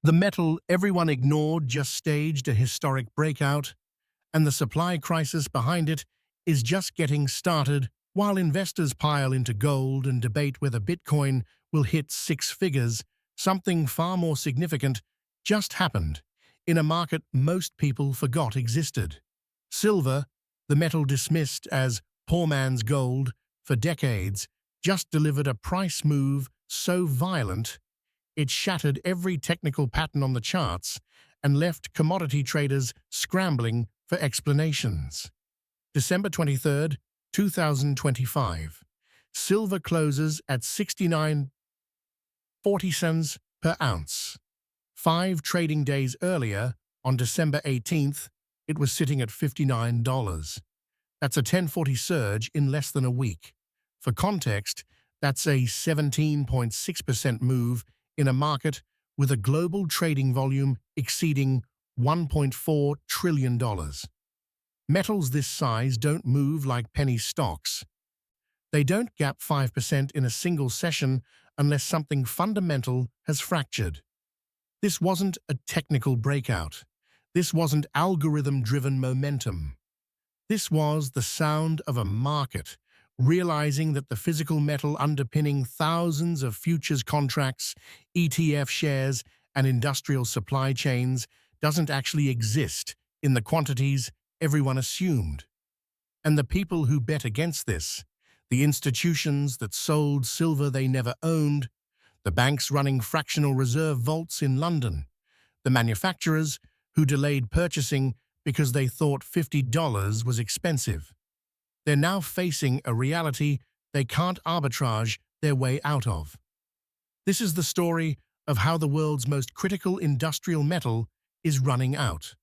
The metal everyone ignored just staged a historic breakout, and the supply crisis behind it is just getting started while investors pile into gold and debate whether Bitcoin will hit six figures. Something far more significant just happened in a market most people forgot existed. Silver, the metal dismissed as poor man's gold for decades, just delivered a price move so violent it shattered every technical pattern on the charts and left commodity traders scrambling for explanations. December 23rd, 2025. Silver closes at 69.40 cents per ounce. 5 trading days earlier, on December 18th, it was sitting at $59. That's a 1040 surge in less than a week. For context, that's a 17.6% move in a market with a global trading volume exceeding $1.4 trillion. Metals this size don't move like penny stocks. They don't gap 5% in a single session unless something fundamental has fractured. This wasn't a technical breakout. This wasn't algorithm-driven momentum. This was the sound of a market realizing that the physical metal underpinning thousands of futures contracts, ETF shares, and industrial supply chains doesn't actually exist in the quantities everyone assumed. And the people who bet against this, the institutions that sold silver they never owned, the banks running fractional reserve vaults in London, the manufacturers who delayed purchasing because they thought $50 was expensive. They're now facing a reality they can't arbitrage their way out of. This is the story of how the world's most critical industrial metal is running out.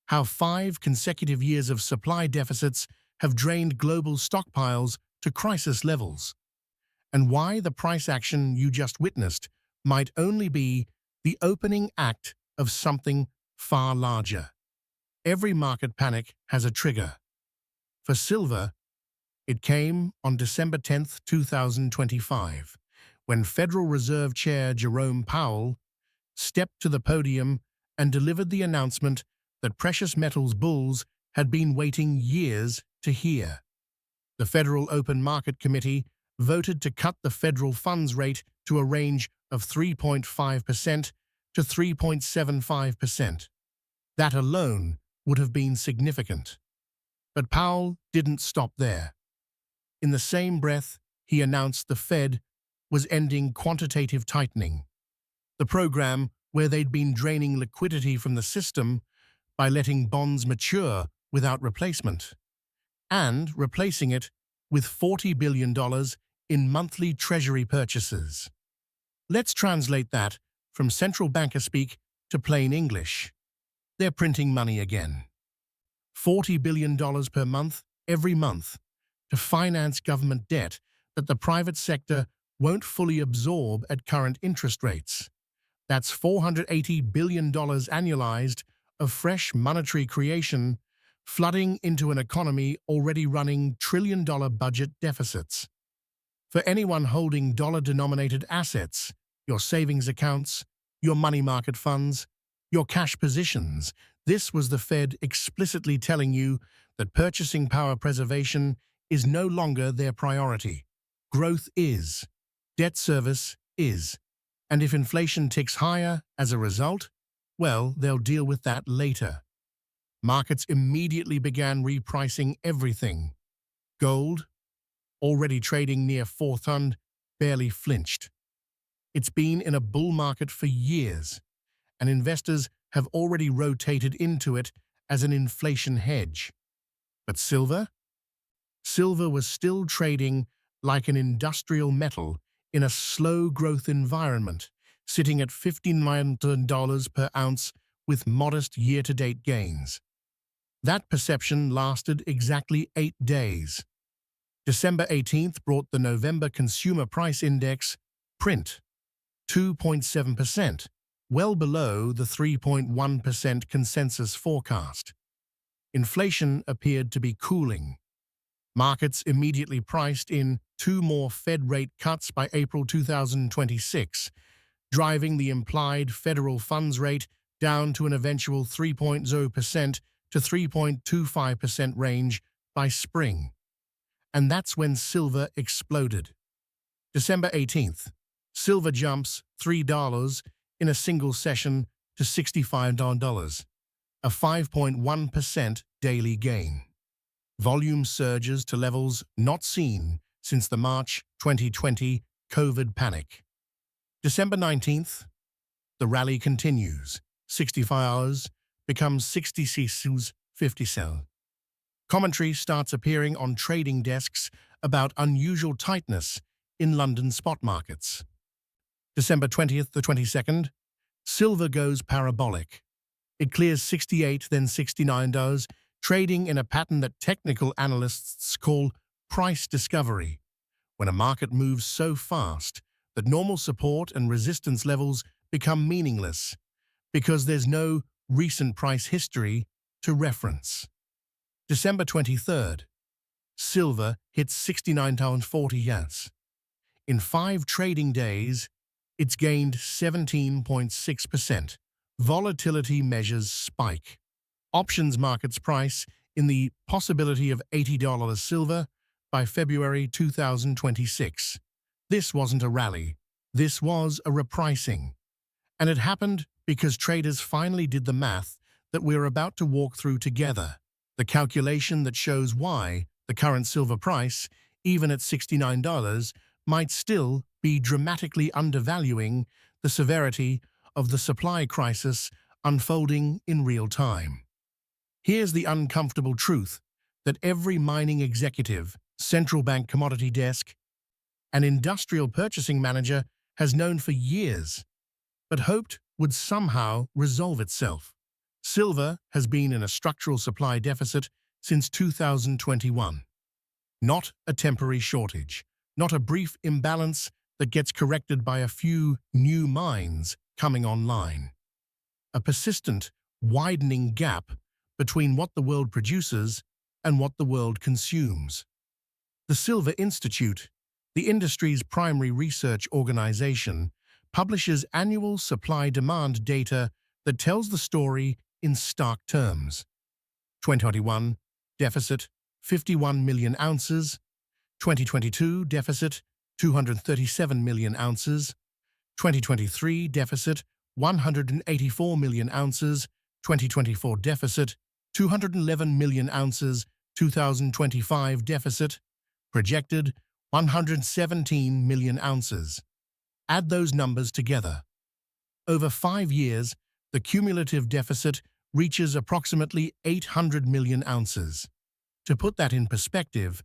How 5 consecutive years of supply deficits have drained global stockpiles to crisis levels. And why the price action you just witnessed might only be the opening act of something far larger. Every market panic has a trigger. For silver, it came on December 10th, 2025, when Federal Reserve Chair Jerome Powell stepped to the podium and delivered the announcement that precious metals bulls had been waiting years to hear. The Federal Open Market Committee voted to cut the federal funds rate to a range of 3.5% to 3.75%. That alone would have been significant. But Powell didn't stop there. In the same breath, he announced the Fed was ending quantitative tightening, the program where they'd been draining liquidity from the system by letting bonds mature without replacement, and replacing it with $40 billion in monthly treasury purchases. Let's translate that from central banker speak to plain English. They're printing money again. $40 billion per month, every month, to finance government debt that the private sector won't fully absorb at current interest rates. That's $480 billion annualized of fresh monetary creation flooding into an economy already running trillion-dollar budget deficits. For anyone holding dollar-denominated assets, your savings accounts, your money market funds, your cash positions, this was the Fed explicitly telling you that purchasing power preservation is no longer their priority. Growth is. Debt service is. And if inflation ticks higher as a result, well, they'll deal with that later. Markets immediately began repricing everything. Gold, already trading near 4,000, barely flinched. It's been in a bull market for years, and investors have already rotated into it as an inflation hedge. But silver? Silver was still trading like an industrial metal in a slow-growth environment, sitting at $59 per ounce with modest year-to-date gains. That perception lasted exactly 8 days. December 18th brought the November Consumer Price Index print, 2.7%, well below the 3.1% consensus forecast. Inflation appeared to be cooling. Markets immediately priced in 2 more Fed rate cuts by April 2026, driving the implied federal funds rate down to an eventual 3.0% to 3.25% range by spring. And that's when silver exploded. December 18th, silver jumps $3 in a single session to $65, a 5.1% daily gain. Volume surges to levels not seen since the March 2020 COVID panic. December 19th, the rally continues. 65 hours becomes 66 50 cents. Commentary starts appearing on trading desks about unusual tightness in London spot markets. December 20th to 22nd, silver goes parabolic. It clears 68, then $69, trading in a pattern that technical analysts call price discovery, when a market moves so fast that normal support and resistance levels become meaningless because there's no recent price history to reference. December 23rd, silver hits 69.40 yen. In 5 trading days, it's gained 17.6%. Volatility measures spike. Options markets price in the possibility of $80 silver by February 2026. This wasn't a rally. This was a repricing. And it happened because traders finally did the math that we're about to walk through together. The calculation that shows why the current silver price, even at $69, might still be dramatically undervaluing the severity of the supply crisis unfolding in real time. Here's the uncomfortable truth that every mining executive, central bank commodity desk, and industrial purchasing manager has known for years, but hoped would somehow resolve itself. Silver has been in a structural supply deficit since 2021. Not a temporary shortage, not a brief imbalance that gets corrected by a few new mines coming online. A persistent, widening gap between what the world produces and what the world consumes. The Silver Institute, the industry's primary research organization, publishes annual supply-demand data that tells the story in stark terms. 2021, deficit, 51 million ounces. 2022, deficit, 237 million ounces. 2023, deficit, 184 million ounces. 2024, deficit, 211 million ounces. 2025, deficit, projected, 117 million ounces. Add those numbers together. Over 5 years, the cumulative deficit reaches approximately 800 million ounces. To put that in perspective,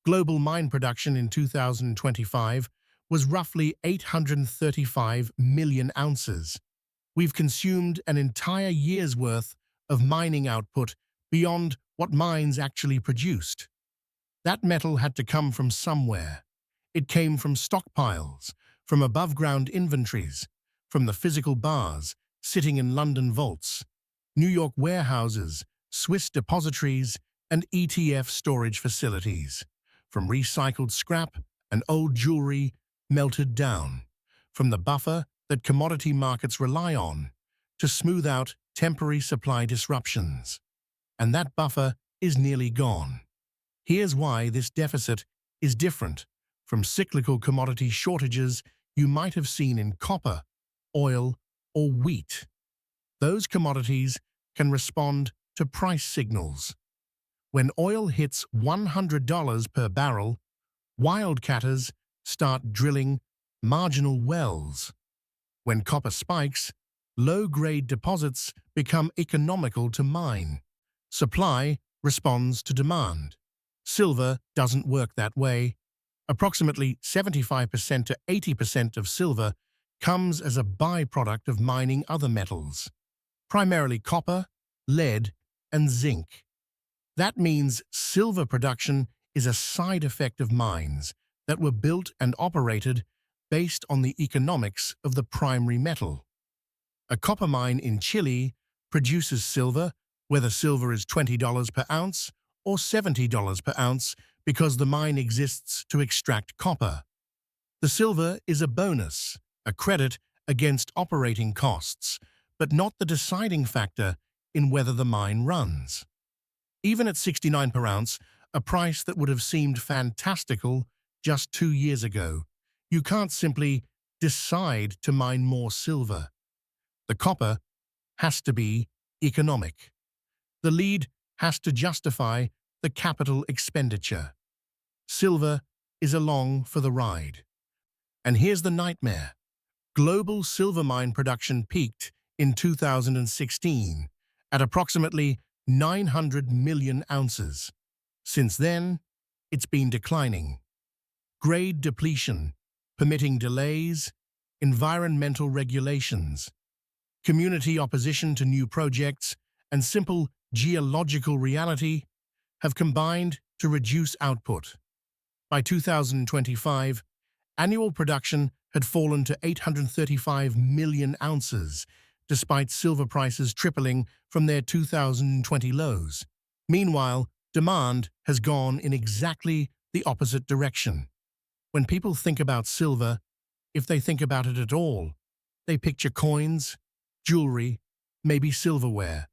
global mine production in 2025 was roughly 835 million ounces. We've consumed an entire year's worth of mining output beyond what mines actually produced. That metal had to come from somewhere. It came from stockpiles, from above-ground inventories, from the physical bars sitting in London vaults, New York warehouses, Swiss depositories, and ETF storage facilities, from recycled scrap and old jewelry melted down, from the buffer that commodity markets rely on to smooth out temporary supply disruptions. And that buffer is nearly gone. Here's why this deficit is different from cyclical commodity shortages you might have seen in copper, oil, or wheat. Those commodities can respond to price signals. When oil hits $100 per barrel, wildcatters start drilling marginal wells. When copper spikes, low-grade deposits become economical to mine. Supply responds to demand. Silver doesn't work that way. Approximately 75% to 80% of silver comes as a byproduct of mining other metals, primarily copper, lead, and zinc. That means silver production is a side effect of mines that were built and operated based on the economics of the primary metal. A copper mine in Chile produces silver, whether silver is $20 per ounce or $70 per ounce, because the mine exists to extract copper. The silver is a bonus, a credit against operating costs, but not the deciding factor in whether the mine runs. Even at 69 per ounce, a price that would have seemed fantastical just 2 years ago, you can't simply decide to mine more silver. The copper has to be economic. The lead has to justify the capital expenditure. Silver is along for the ride. And here's the nightmare. Global silver mine production peaked in 2016 at approximately 900 million ounces. Since then, it's been declining. Grade depletion, permitting delays, environmental regulations, community opposition to new projects, and simple geological reality have combined to reduce output. By 2025, annual production had fallen to 835 million ounces, despite silver prices tripling from their 2020 lows. Meanwhile, demand has gone in exactly the opposite direction. When people think about silver, if they think about it at all, they picture coins, jewelry, maybe silverware,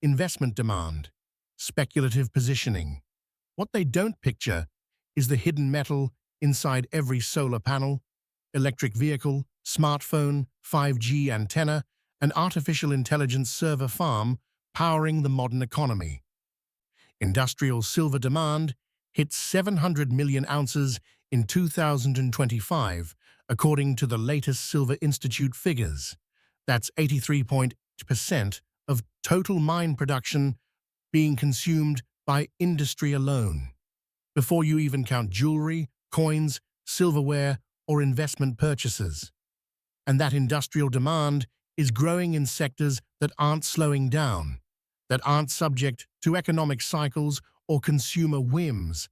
investment demand, speculative positioning. What they don't picture is the hidden metal inside every solar panel, electric vehicle, smartphone, 5G antenna, and artificial intelligence server farm powering the modern economy. Industrial silver demand hit 700 million ounces in 2025, according to the latest Silver Institute figures. That's 83% of total mine production being consumed by industry alone, before you even count jewelry, coins, silverware, or investment purchases. And that industrial demand is growing in sectors that aren't slowing down, that aren't subject to economic cycles or consumer whims,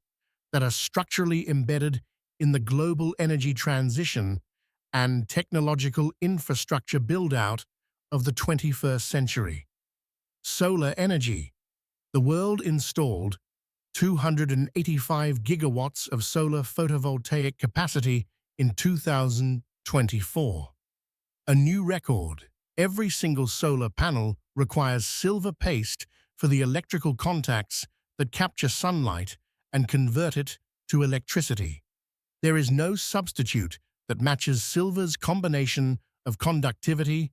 that are structurally embedded in the global energy transition and technological infrastructure build-out of the 21st century. Solar energy. The world installed 285 gigawatts of solar photovoltaic capacity in 2024. A new record. Every single solar panel requires silver paste for the electrical contacts that capture sunlight and convert it to electricity. There is no substitute that matches silver's combination of conductivity,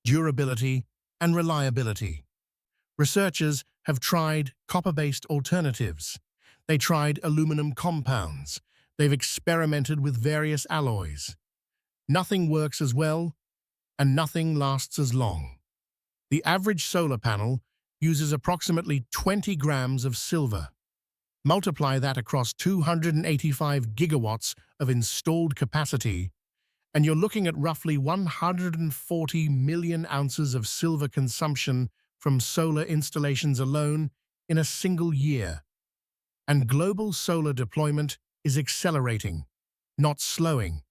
durability, and reliability. Researchers have tried copper-based alternatives. They tried aluminum compounds. They've experimented with various alloys. Nothing works as well, and nothing lasts as long. The average solar panel uses approximately 20 grams of silver. Multiply that across 285 gigawatts of installed capacity, and you're looking at roughly 140 million ounces of silver consumption from solar installations alone in a single year. And global solar deployment is accelerating, not slowing.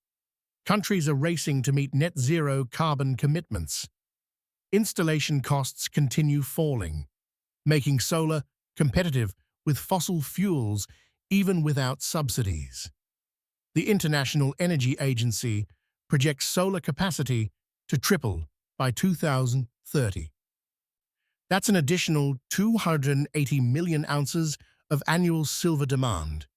Countries are racing to meet net zero carbon commitments. Installation costs continue falling, making solar competitive with fossil fuels even without subsidies. The International Energy Agency projects solar capacity to triple by 2030. That's an additional 280 million ounces of annual silver demand,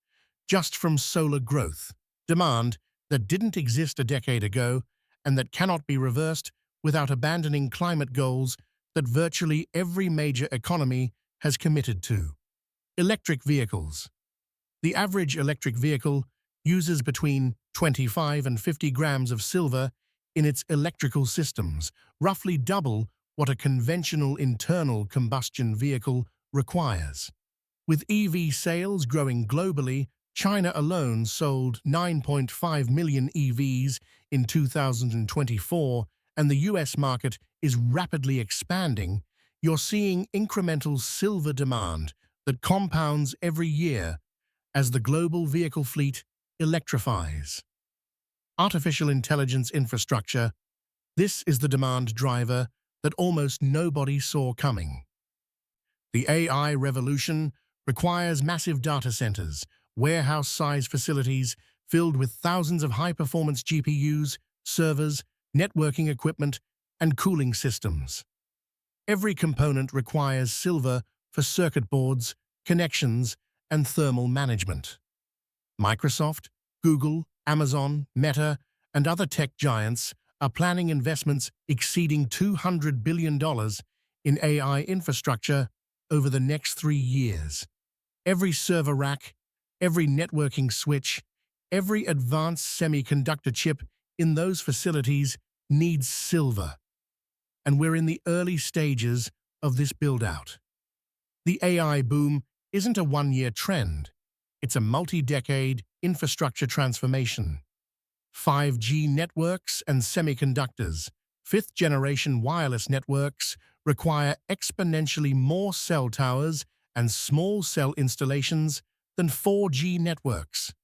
just from solar growth, demand that didn't exist a decade ago and that cannot be reversed without abandoning climate goals that virtually every major economy has committed to. Electric vehicles. The average electric vehicle uses between 25 and 50 grams of silver in its electrical systems, roughly double what a conventional internal combustion vehicle requires. With EV sales growing globally, China alone sold 9.5 million EVs in 2024, and the US market is rapidly expanding. You're seeing incremental silver demand that compounds every year as the global vehicle fleet electrifies. Artificial intelligence infrastructure. This is the demand driver that almost nobody saw coming. The AI revolution requires massive data centers, warehouse-sized facilities filled with thousands of high-performance GPUs, servers, networking equipment, and cooling systems. Every component requires silver for circuit boards, connections, and thermal management. Microsoft, Google, Amazon, Meta, and other tech giants are planning investments exceeding $200 billion in AI infrastructure over the next 3 years. Every server rack, every networking switch, every advanced semiconductor chip in those facilities needs silver, and we're in the early stages of this build-out. The AI boom isn't a one-year trend. It's a multi-decade infrastructure transformation. 5G networks and semiconductors, fifth-generation wireless networks, require exponentially more cell towers and small cell installations than 4G networks.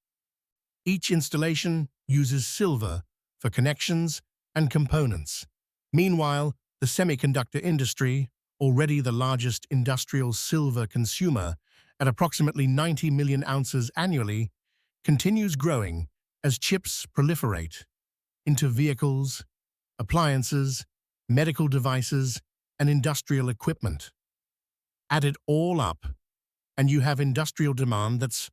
Each installation uses silver for connections and components. Meanwhile, the semiconductor industry, already the largest industrial silver consumer at approximately 90 million ounces annually, continues growing as chips proliferate into vehicles, appliances, medical devices, and industrial equipment. Add it all up, and you have industrial demand that's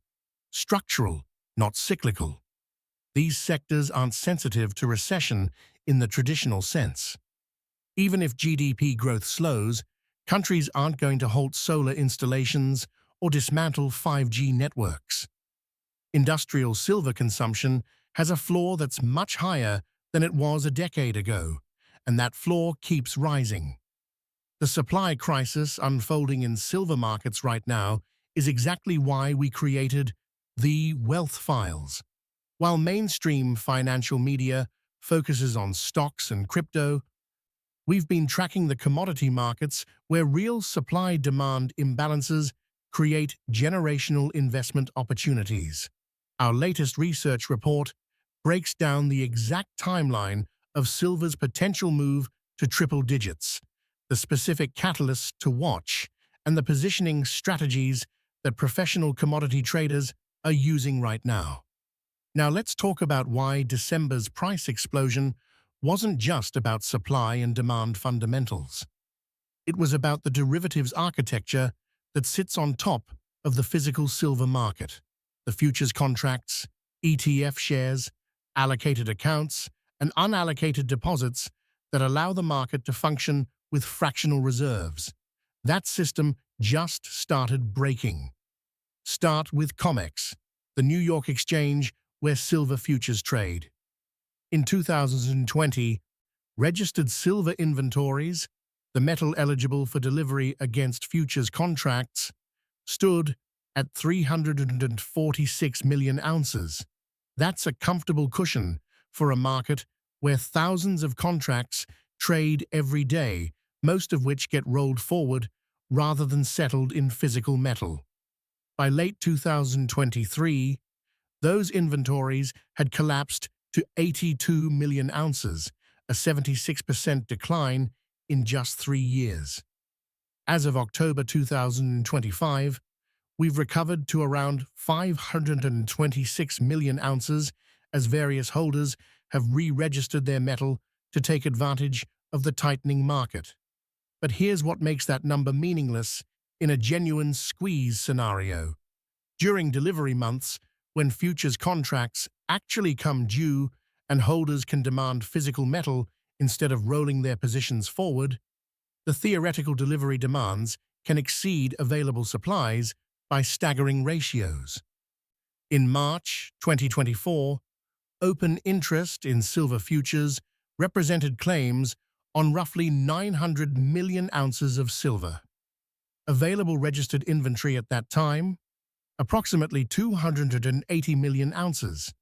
structural, not cyclical. These sectors aren't sensitive to recession in the traditional sense. Even if GDP growth slows, countries aren't going to halt solar installations or dismantle 5G networks. Industrial silver consumption has a floor that's much higher than it was a decade ago, and that floor keeps rising. The supply crisis unfolding in silver markets right now is exactly why we created the Wealth Files. While mainstream financial media focuses on stocks and crypto, we've been tracking the commodity markets where real supply-demand imbalances create generational investment opportunities. Our latest research report breaks down the exact timeline of silver's potential move to triple digits, the specific catalysts to watch, and the positioning strategies that professional commodity traders are using right now. Now let's talk about why December's price explosion wasn't just about supply and demand fundamentals. It was about the derivatives architecture that sits on top of the physical silver market, the futures contracts, ETF shares, allocated accounts, and unallocated deposits that allow the market to function with fractional reserves. That system just started breaking. Start with COMEX, the New York exchange where silver futures trade. In 2020, registered silver inventories, the metal eligible for delivery against futures contracts, stood at 346 million ounces. That's a comfortable cushion for a market where thousands of contracts trade every day, most of which get rolled forward rather than settled in physical metal. By late 2023, those inventories had collapsed to 82 million ounces, a 76% decline in just 3 years. As of October 2025, we've recovered to around 526 million ounces as various holders have re-registered their metal to take advantage of the tightening market. But here's what makes that number meaningless in a genuine squeeze scenario. During delivery months, when futures contracts actually come due and holders can demand physical metal instead of rolling their positions forward, the theoretical delivery demands can exceed available supplies by staggering ratios. In March 2024, open interest in silver futures represented claims on roughly 900 million ounces of silver. Available registered inventory at that time, approximately 280 million ounces.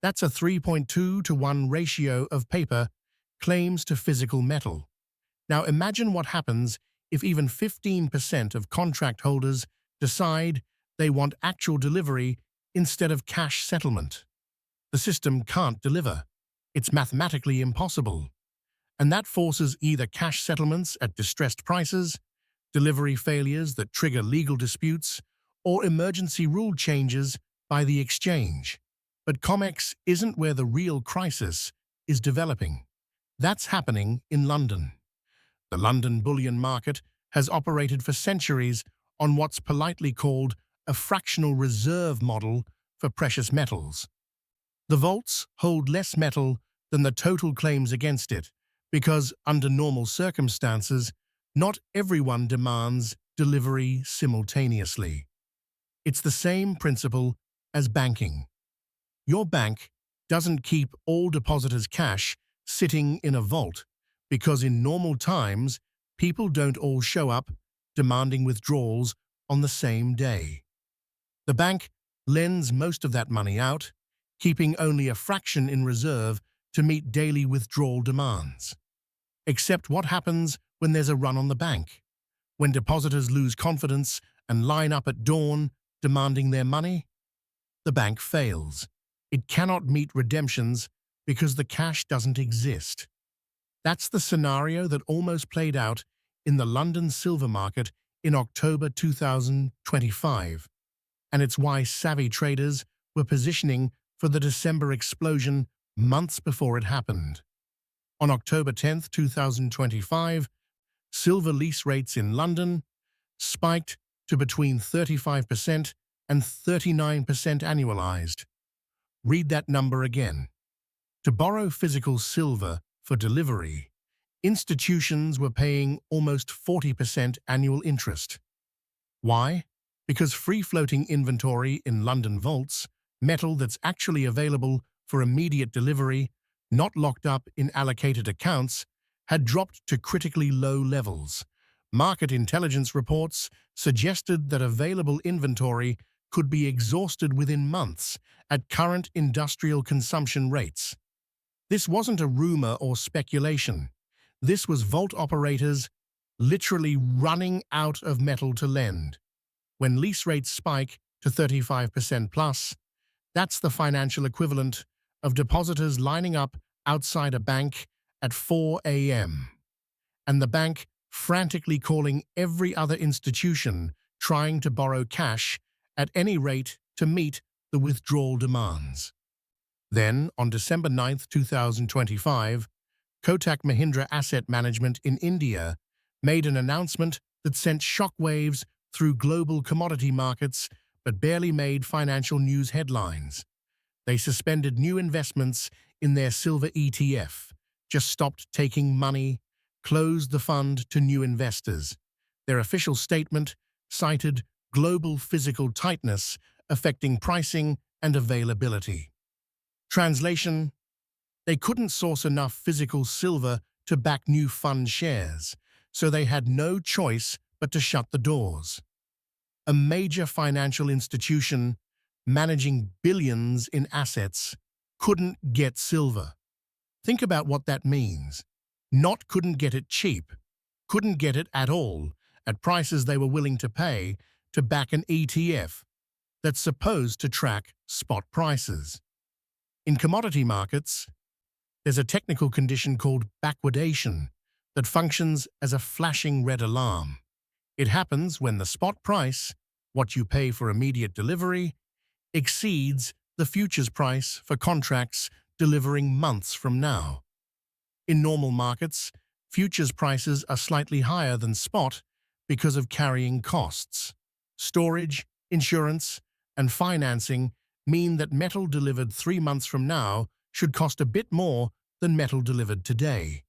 That's a 3.2 to 1 ratio of paper claims to physical metal. Now imagine what happens if even 15% of contract holders decide they want actual delivery instead of cash settlement. The system can't deliver. It's mathematically impossible. And that forces either cash settlements at distressed prices, delivery failures that trigger legal disputes, or emergency rule changes by the exchange. But COMEX isn't where the real crisis is developing. That's happening in London. The London bullion market has operated for centuries on what's politely called a fractional reserve model for precious metals. The vaults hold less metal than the total claims against it because, under normal circumstances, not everyone demands delivery simultaneously. It's the same principle as banking. Your bank doesn't keep all depositors' cash sitting in a vault because in normal times, people don't all show up demanding withdrawals on the same day. The bank lends most of that money out, keeping only a fraction in reserve to meet daily withdrawal demands. Except what happens when there's a run on the bank? When depositors lose confidence and line up at dawn demanding their money? The bank fails. It cannot meet redemptions because the cash doesn't exist. That's the scenario that almost played out in the London silver market in October 2025, and it's why savvy traders were positioning for the December explosion months before it happened. On October 10, 2025, silver lease rates in London spiked to between 35% and 39% annualized. Read that number again. To borrow physical silver for delivery, institutions were paying almost 40% annual interest. Why? Because free-floating inventory in London vaults, metal that's actually available for immediate delivery, not locked up in allocated accounts, had dropped to critically low levels. Market intelligence reports suggested that available inventory could be exhausted within months at current industrial consumption rates. This wasn't a rumor or speculation. This was vault operators literally running out of metal to lend. When lease rates spike to 35% plus, that's the financial equivalent of depositors lining up outside a bank at 4 a.m. and the bank frantically calling every other institution trying to borrow cash at any rate to meet the withdrawal demands. Then, on December 9, 2025, Kotak Mahindra Asset Management in India made an announcement that sent shockwaves through global commodity markets but barely made financial news headlines. They suspended new investments in their silver ETF, just stopped taking money, closed the fund to new investors. Their official statement cited global physical tightness affecting pricing and availability. Translation: they couldn't source enough physical silver to back new fund shares, so they had no choice but to shut the doors. A major financial institution managing billions in assets couldn't get silver. Think about what that means. Not couldn't get it cheap, couldn't get it at all, at prices they were willing to pay to back an ETF that's supposed to track spot prices. In commodity markets, there's a technical condition called backwardation that functions as a flashing red alarm. It happens when the spot price, what you pay for immediate delivery, exceeds the futures price for contracts delivering months from now. In normal markets, futures prices are slightly higher than spot because of carrying costs. Storage, insurance, and financing mean that metal delivered 3 months from now should cost a bit more than metal delivered today.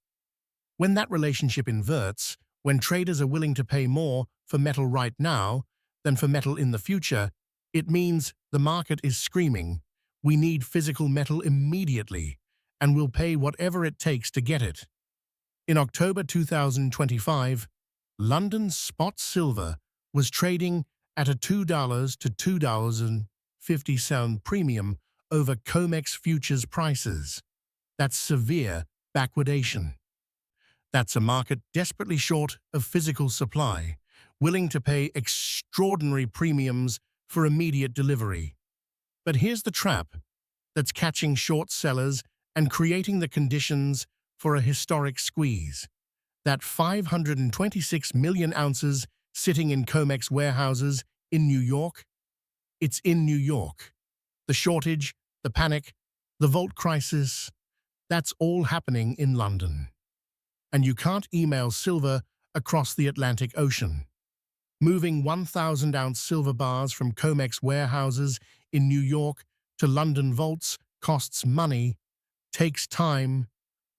When that relationship inverts, when traders are willing to pay more for metal right now than for metal in the future, it means the market is screaming, "We need physical metal immediately, and we'll pay whatever it takes to get it." In October 2025, London spot silver was trading at a $2 to $2.50 premium over COMEX futures prices. That's severe backwardation. That's a market desperately short of physical supply, willing to pay extraordinary premiums for immediate delivery. But here's the trap that's catching short sellers and creating the conditions for a historic squeeze. That 526 million ounces sitting in COMEX warehouses in New York? It's in New York. The shortage, the panic, the vault crisis, That's all happening in London. And you can't email silver across the Atlantic Ocean. Moving 1,000-ounce silver bars from COMEX warehouses in New York to London vaults costs money, takes time,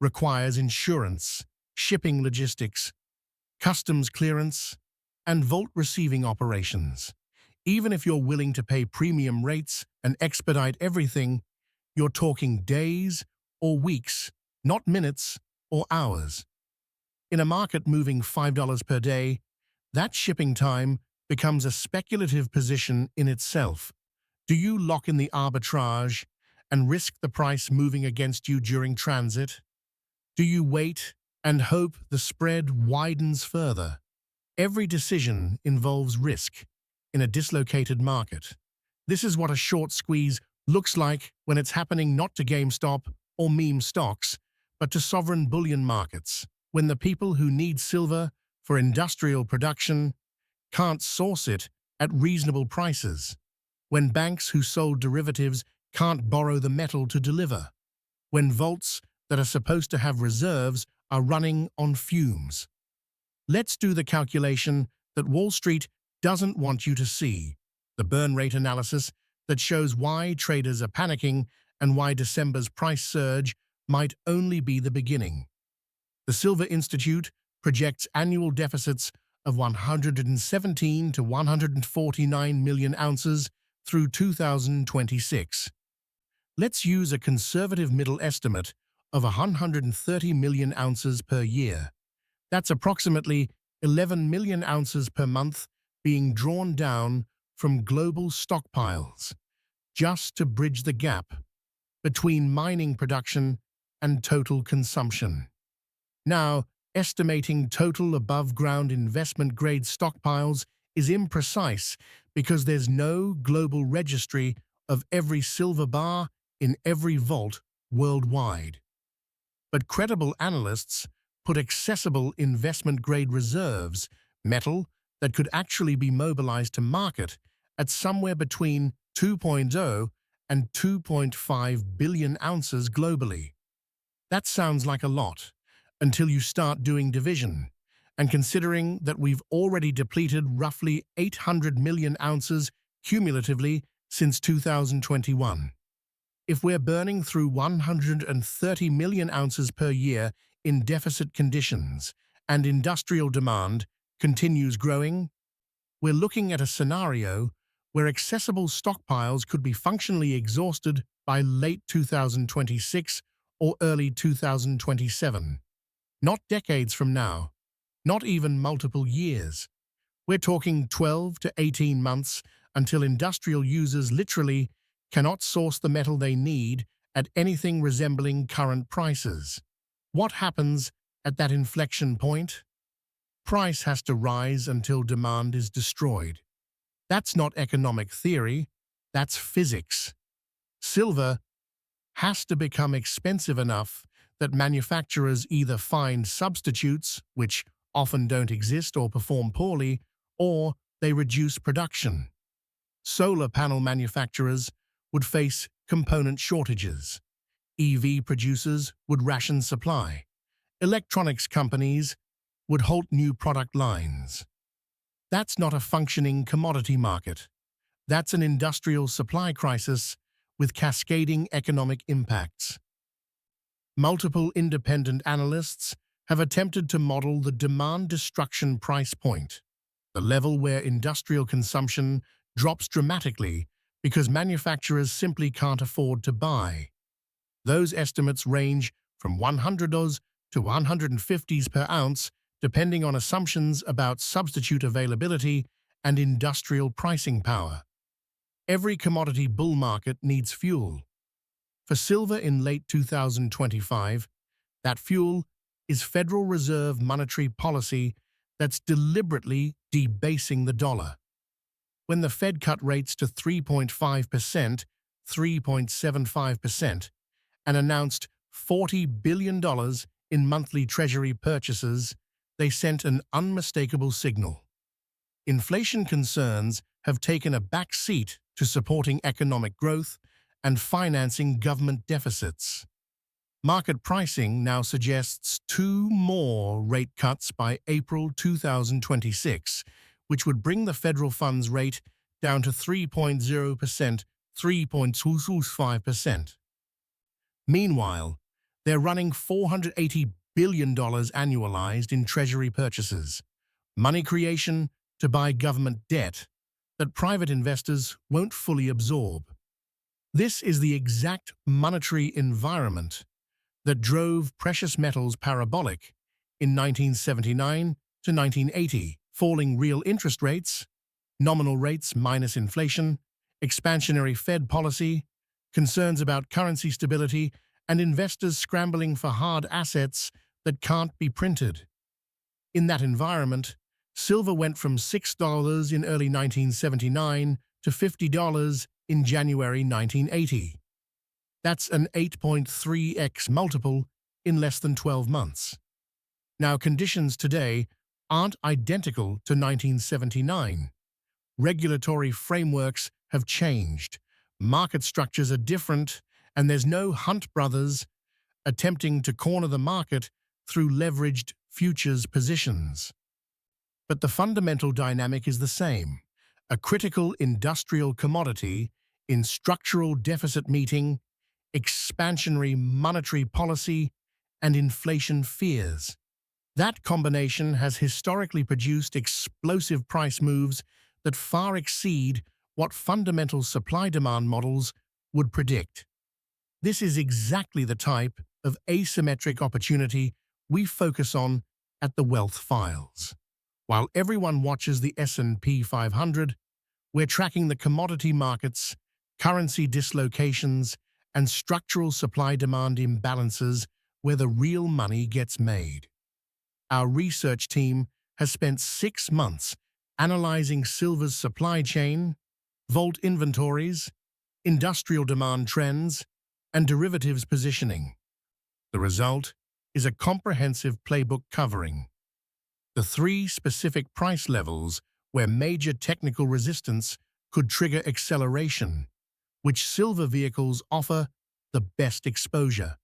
requires insurance, shipping logistics, customs clearance, and vault receiving operations. Even if you're willing to pay premium rates and expedite everything, you're talking days or weeks, not minutes or hours. In a market moving $5 per day, that shipping time becomes a speculative position in itself. Do you lock in the arbitrage and risk the price moving against you during transit? Do you wait and hope the spread widens further? Every decision involves risk in a dislocated market. This is what a short squeeze looks like when it's happening not to GameStop or meme stocks, but to sovereign bullion markets, when the people who need silver for industrial production can't source it at reasonable prices, when banks who sold derivatives can't borrow the metal to deliver, when vaults that are supposed to have reserves are running on fumes. Let's do the calculation that Wall Street doesn't want you to see, the burn rate analysis that shows why traders are panicking and why December's price surge might only be the beginning. The Silver Institute projects annual deficits of 117 to 149 million ounces through 2026. Let's use a conservative middle estimate of 130 million ounces per year. That's approximately 11 million ounces per month being drawn down from global stockpiles, just to bridge the gap between mining production and total consumption. Now, estimating total above-ground investment-grade stockpiles is imprecise because there's no global registry of every silver bar in every vault worldwide. But credible analysts put accessible investment-grade reserves, metal that could actually be mobilized to market, at somewhere between 2.0 and 2.5 billion ounces globally. That sounds like a lot, until you start doing division, and considering that we've already depleted roughly 800 million ounces cumulatively since 2021. If we're burning through 130 million ounces per year in deficit conditions and industrial demand continues growing, we're looking at a scenario where accessible stockpiles could be functionally exhausted by late 2026 or early 2027. Not decades from now, not even multiple years. We're talking 12 to 18 months until industrial users literally cannot source the metal they need at anything resembling current prices. What happens at that inflection point? Price has to rise until demand is destroyed. That's not economic theory, that's physics. Silver has to become expensive enough that manufacturers either find substitutes, which often don't exist or perform poorly, or they reduce production. Solar panel manufacturers would face component shortages. EV producers would ration supply. Electronics companies would halt new product lines. That's not a functioning commodity market. That's an industrial supply crisis with cascading economic impacts. Multiple independent analysts have attempted to model the demand destruction price point, the level where industrial consumption drops dramatically because manufacturers simply can't afford to buy. Those estimates range from $100 to $150 per ounce, depending on assumptions about substitute availability and industrial pricing power. Every commodity bull market needs fuel. For silver in late 2025, that fuel is Federal Reserve monetary policy that's deliberately debasing the dollar. When the Fed cut rates to 3.5%, 3.75%, and announced $40 billion in monthly Treasury purchases, they sent an unmistakable signal. Inflation concerns have taken a back seat to supporting economic growth and financing government deficits. Market pricing now suggests two more rate cuts by April 2026, which would bring the federal funds rate down to 3.0%, 3.25%. Meanwhile, they're running $480 billion annualized in Treasury purchases, money creation to buy government debt that private investors won't fully absorb. This is the exact monetary environment that drove precious metals parabolic in 1979 to 1980, falling real interest rates, nominal rates minus inflation, expansionary Fed policy, concerns about currency stability, and investors scrambling for hard assets that can't be printed. In that environment, silver went from $6 in early 1979 to $50 in January 1980. That's an 8.3x multiple in less than 12 months. Now, conditions today aren't identical to 1979. Regulatory frameworks have changed, market structures are different, and there's no Hunt brothers attempting to corner the market through leveraged futures positions. But the fundamental dynamic is the same: a critical industrial commodity in structural deficit meeting, expansionary monetary policy, and inflation fears. That combination has historically produced explosive price moves that far exceed what fundamental supply-demand models would predict. This is exactly the type of asymmetric opportunity we focus on at the Wealth Files. While everyone watches the S&P 500, we're tracking the commodity markets, currency dislocations, and structural supply-demand imbalances where the real money gets made. Our research team has spent 6 months analyzing silver's supply chain, vault inventories, industrial demand trends, and derivatives positioning. The result is a comprehensive playbook covering the 3 specific price levels where major technical resistance could trigger acceleration, which silver vehicles offer the best exposure: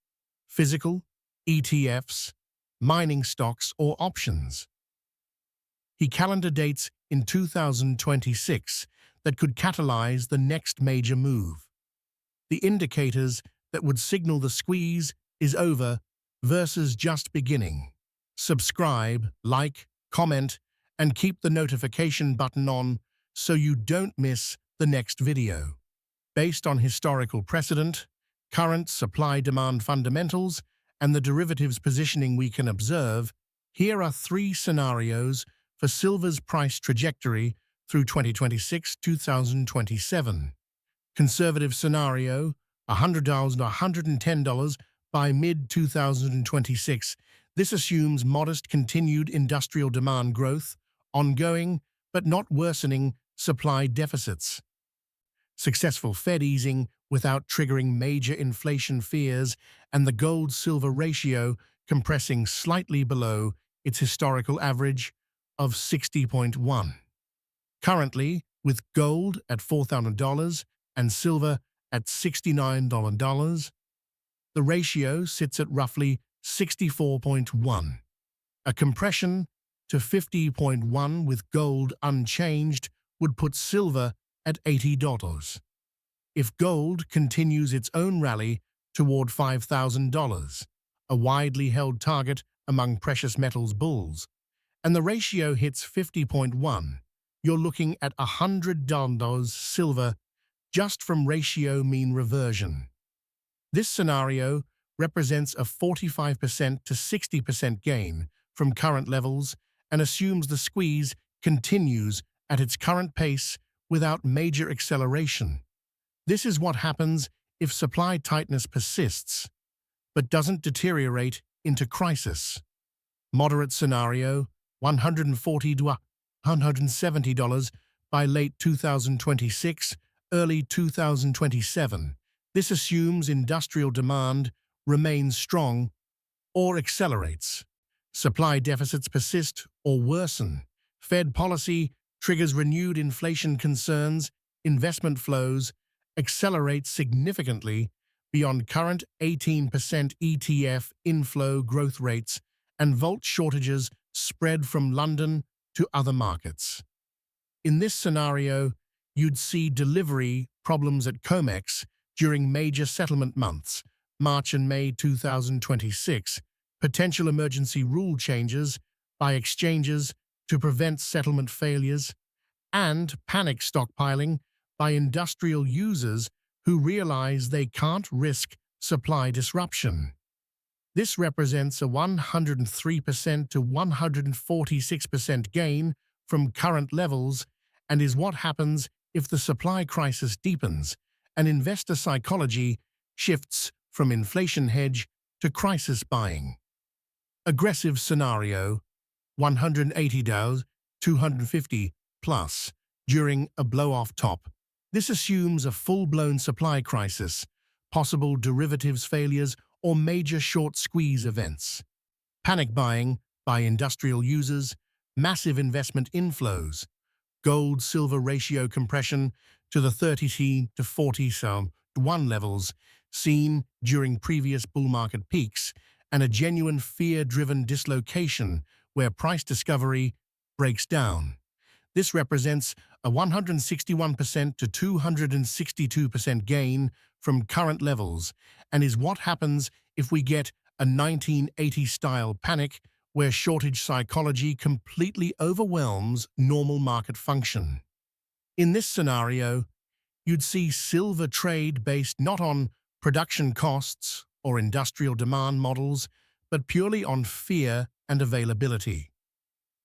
physical, ETFs, mining stocks, or options. He calendar dates in 2026 that could catalyze the next major move. The indicators that would signal the squeeze is over versus just beginning. Subscribe, like, comment, and keep the notification button on so you don't miss the next video. Based on historical precedent, current supply-demand fundamentals, and the derivatives positioning we can observe, here are 3 scenarios for silver's price trajectory through 2026-2027. Conservative scenario: $100 to $110 by mid-2026. This assumes modest continued industrial demand growth, ongoing but not worsening supply deficits, successful Fed easing without triggering major inflation fears, and the gold-silver ratio compressing slightly below its historical average of 60.1. Currently, with gold at $4,000 and silver at $69, the ratio sits at roughly 64.1. A compression to 50.1 with gold unchanged would put silver at $80. If gold continues its own rally toward $5,000, a widely held target among precious metals bulls, and the ratio hits 50.1, you're looking at $100 silver just from ratio mean reversion. This scenario represents a 45% to 60% gain from current levels and assumes the squeeze continues at its current pace without major acceleration. This is what happens if supply tightness persists, but doesn't deteriorate into crisis. Moderate scenario: $140 to $170 by late 2026, early 2027. This assumes industrial demand remains strong or accelerates. Supply deficits persist or worsen. Fed policy triggers renewed inflation concerns. Investment flows accelerate significantly, beyond current 18% ETF inflow growth rates and volt shortages spread from London to other markets. In this scenario, you'd see delivery problems at COMEX during major settlement months, March and May 2026, potential emergency rule changes by exchanges to prevent settlement failures, and panic stockpiling by industrial users who realize they can't risk supply disruption. This represents a 103% to 146% gain from current levels and is what happens if the supply crisis deepens and investor psychology shifts from inflation hedge to crisis buying. Aggressive scenario, 180 DAOs, 250 plus, during a blow-off top. This assumes a full-blown supply crisis, possible derivatives failures, or major short squeeze events. Panic buying by industrial users, massive investment inflows, gold-silver ratio compression to the 30 to 40:1 levels seen during previous bull market peaks, and a genuine fear-driven dislocation where price discovery breaks down. This represents a 161% to 262% gain from current levels and is what happens if we get a 1980-style panic where shortage psychology completely overwhelms normal market function. In this scenario, you'd see silver trade based not on production costs or industrial demand models, but purely on fear and availability.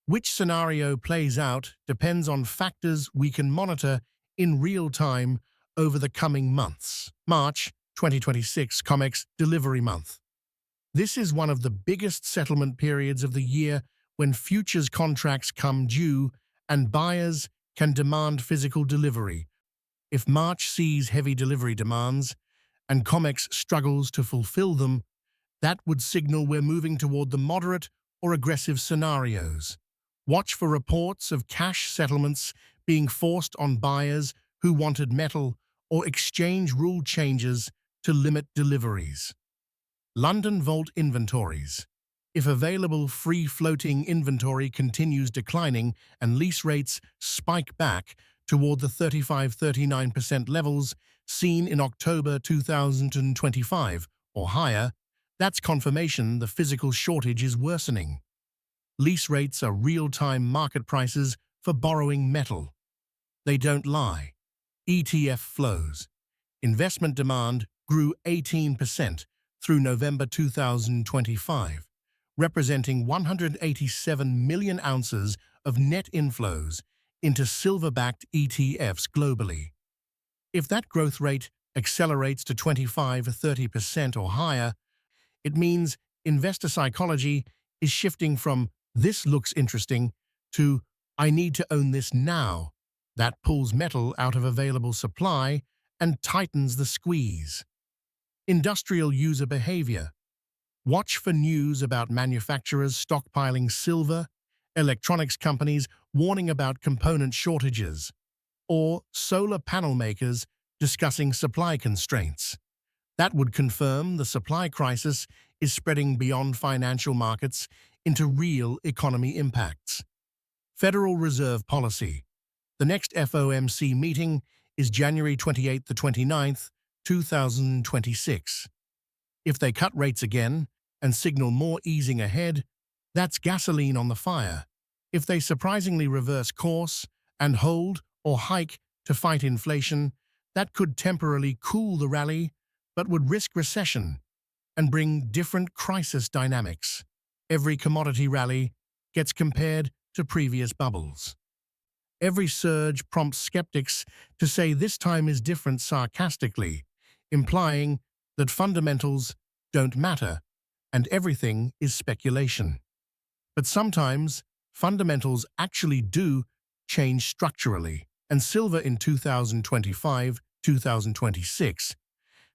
Which scenario plays out depends on factors we can monitor in real time over the coming months. March 2026 COMEX delivery month. This is one of the biggest settlement periods of the year when futures contracts come due and buyers can demand physical delivery. If March sees heavy delivery demands and COMEX struggles to fulfill them, that would signal we're moving toward the moderate or aggressive scenarios. Watch for reports of cash settlements being forced on buyers who wanted metal or exchange rule changes to limit deliveries. London Vault inventories. If available free-floating inventory continues declining and lease rates spike back toward the 35–39% levels seen in October 2025 or higher, that's confirmation the physical shortage is worsening. Lease rates are real-time market prices for borrowing metal. They don't lie. ETF flows. Investment demand grew 18% through November 2025, representing 187 million ounces of net inflows into silver-backed ETFs globally. If that growth rate accelerates to 25–30% or higher, it means investor psychology is shifting from "this looks interesting" to "I need to own this now." That pulls metal out of available supply and tightens the squeeze. Industrial user behavior. Watch for news about manufacturers stockpiling silver, electronics companies warning about component shortages, or solar panel makers discussing supply constraints. That would confirm the supply crisis is spreading beyond financial markets into real economy impacts. Federal Reserve policy. The next FOMC meeting is January 28 to 29, 2026. If they cut rates again and signal more easing ahead, that's gasoline on the fire. If they surprisingly reverse course and hold or hike to fight inflation, that could temporarily cool the rally, but would risk recession and bring different crisis dynamics. Every commodity rally gets compared to previous bubbles. Every surge prompts skeptics to say this time is different sarcastically, implying that fundamentals don't matter and everything is speculation. But sometimes fundamentals actually do change structurally, and silver in 2025–2026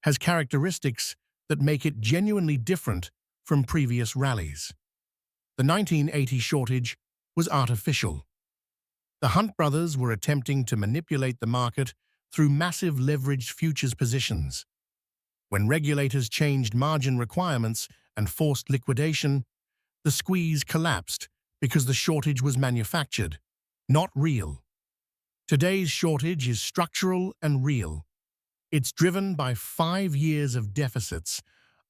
has characteristics that make it genuinely different from previous rallies. The 1980 shortage was artificial. The Hunt brothers were attempting to manipulate the market through massive leveraged futures positions. When regulators changed margin requirements and forced liquidation, the squeeze collapsed because the shortage was manufactured, not real. Today's shortage is structural and real. It's driven by 5 years of deficits,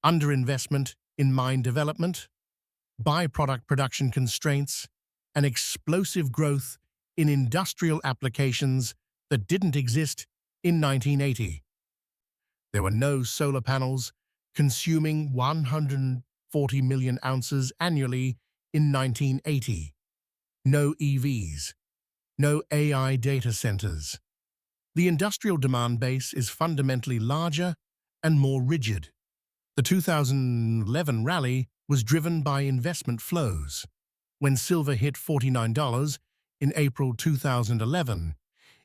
underinvestment in mine development, byproduct production constraints, and explosive growth in industrial applications that didn't exist in 1980. There were no solar panels consuming 140 million ounces annually in 1980, no EVs, no AI data centers. The industrial demand base is fundamentally larger and more rigid. The 2011 rally was driven by investment flows. When silver hit $49 in April 2011,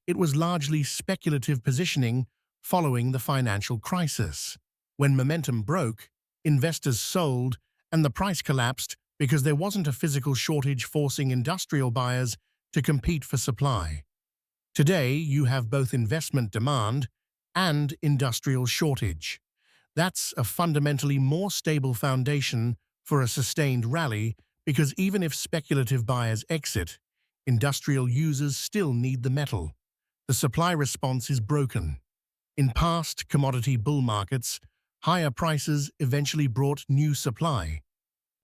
it was largely speculative positioning following the financial crisis. When momentum broke, investors sold and the price collapsed because there wasn't a physical shortage forcing industrial buyers to compete for supply. Today, you have both investment demand and industrial shortage. That's a fundamentally more stable foundation for a sustained rally because even if speculative buyers exit, industrial users still need the metal. The supply response is broken. In past commodity bull markets, higher prices eventually brought new supply.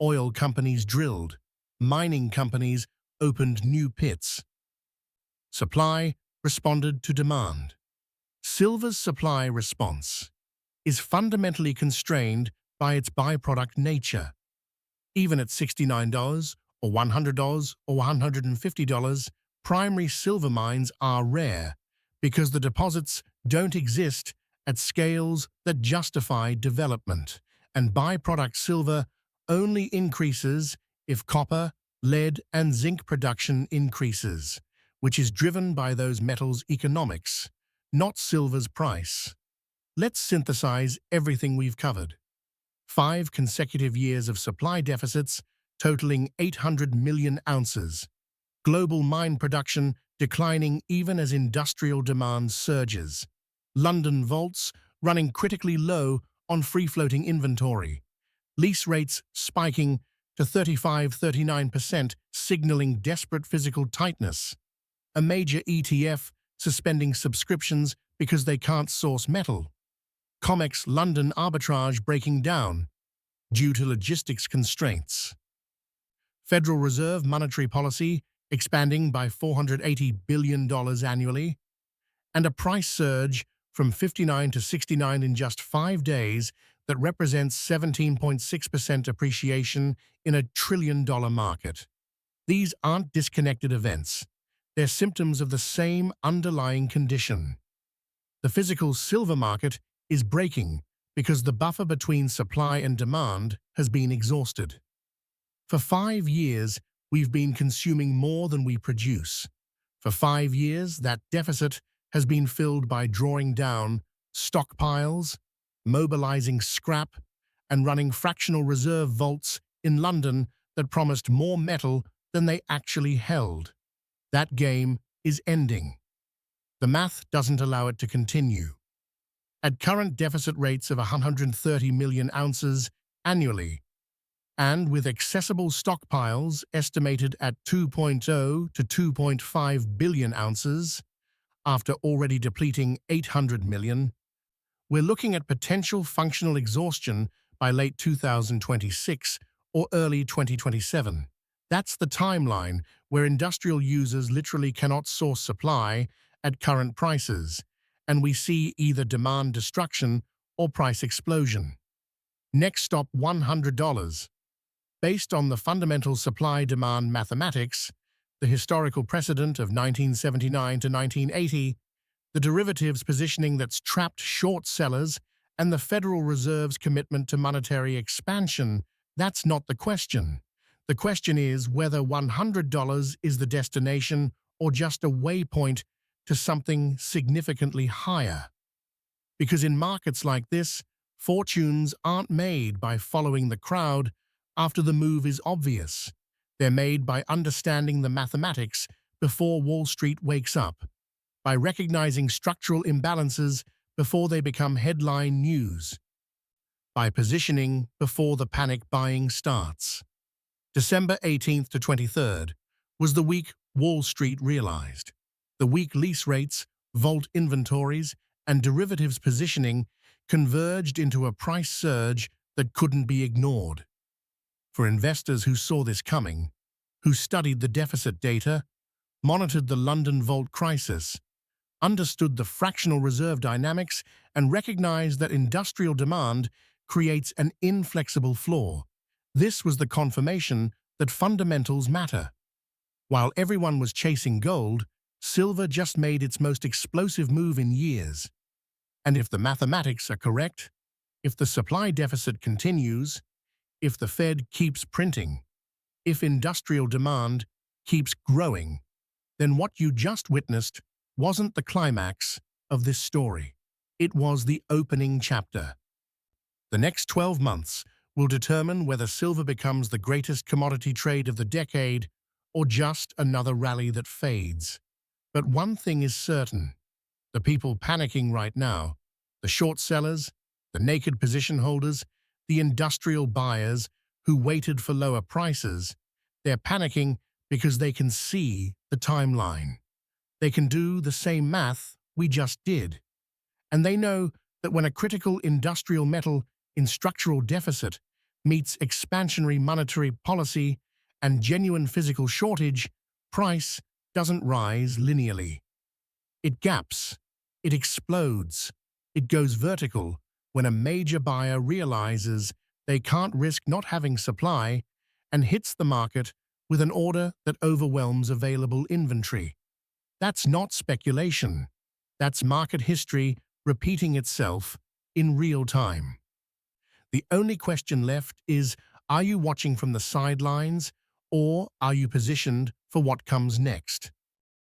Oil companies drilled. Mining companies opened new pits. Supply responded to demand. Silver's supply response is fundamentally constrained by its byproduct nature. Even at $69 or $100 or $150, primary silver mines are rare because the deposits don't exist at scales that justify development, and byproduct silver only increases if copper, lead, and zinc production increases, which is driven by those metals' economics, not silver's price. Let's synthesize everything we've covered. 5 consecutive years of supply deficits totaling 800 million ounces. Global mine production declining even as industrial demand surges. London vaults running critically low on free-floating inventory. Lease rates spiking to 35–39%, signaling desperate physical tightness. A major ETF suspending subscriptions because they can't source metal. COMEX London arbitrage breaking down due to logistics constraints. Federal Reserve monetary policy expanding by $480 billion annually, and a price surge from 59 to 69 in just 5 days that represents 17.6% appreciation in a trillion-dollar market. These aren't disconnected events. They're symptoms of the same underlying condition. The physical silver market is breaking because the buffer between supply and demand has been exhausted. For 5 years, we've been consuming more than we produce. For 5 years, that deficit has been filled by drawing down stockpiles, mobilizing scrap, and running fractional reserve vaults in London that promised more metal than they actually held. That game is ending. The math doesn't allow it to continue. At current deficit rates of 130 million ounces annually, and with accessible stockpiles estimated at 2.0 to 2.5 billion ounces, after already depleting 800 million, we're looking at potential functional exhaustion by late 2026 or early 2027. That's the timeline where industrial users literally cannot source supply at current prices, and we see either demand destruction or price explosion. Next stop $100. Based on the fundamental supply-demand mathematics, the historical precedent of 1979 to 1980, the derivatives positioning that's trapped short sellers, and the Federal Reserve's commitment to monetary expansion, that's not the question. The question is whether $100 is the destination or just a waypoint to something significantly higher. Because in markets like this, fortunes aren't made by following the crowd after the move is obvious. They're made by understanding the mathematics before Wall Street wakes up, by recognizing structural imbalances before they become headline news. by positioning before the panic buying starts. December 18th to 23rd was the week Wall Street realized. The weak lease rates, vault inventories, and derivatives positioning converged into a price surge that couldn't be ignored. For investors who saw this coming, who studied the deficit data, monitored the London vault crisis, understood the fractional reserve dynamics, and recognized that industrial demand creates an inflexible floor, this was the confirmation that fundamentals matter. While everyone was chasing gold, silver just made its most explosive move in years. And if the mathematics are correct, if the supply deficit continues, if the Fed keeps printing, if industrial demand keeps growing, then what you just witnessed wasn't the climax of this story. It was the opening chapter. The next 12 months will determine whether silver becomes the greatest commodity trade of the decade or just another rally that fades. But one thing is certain. The people panicking right now, the short sellers, the naked position holders, the industrial buyers who waited for lower prices, they're panicking because they can see the timeline. They can do the same math we just did. And they know that when a critical industrial metal in structural deficit meets expansionary monetary policy and genuine physical shortage, price doesn't rise linearly. It gaps, it explodes, it goes vertical when a major buyer realizes they can't risk not having supply and hits the market with an order that overwhelms available inventory. That's not speculation. That's market history repeating itself in real time. The only question left is, are you watching from the sidelines or are you positioned for what comes next?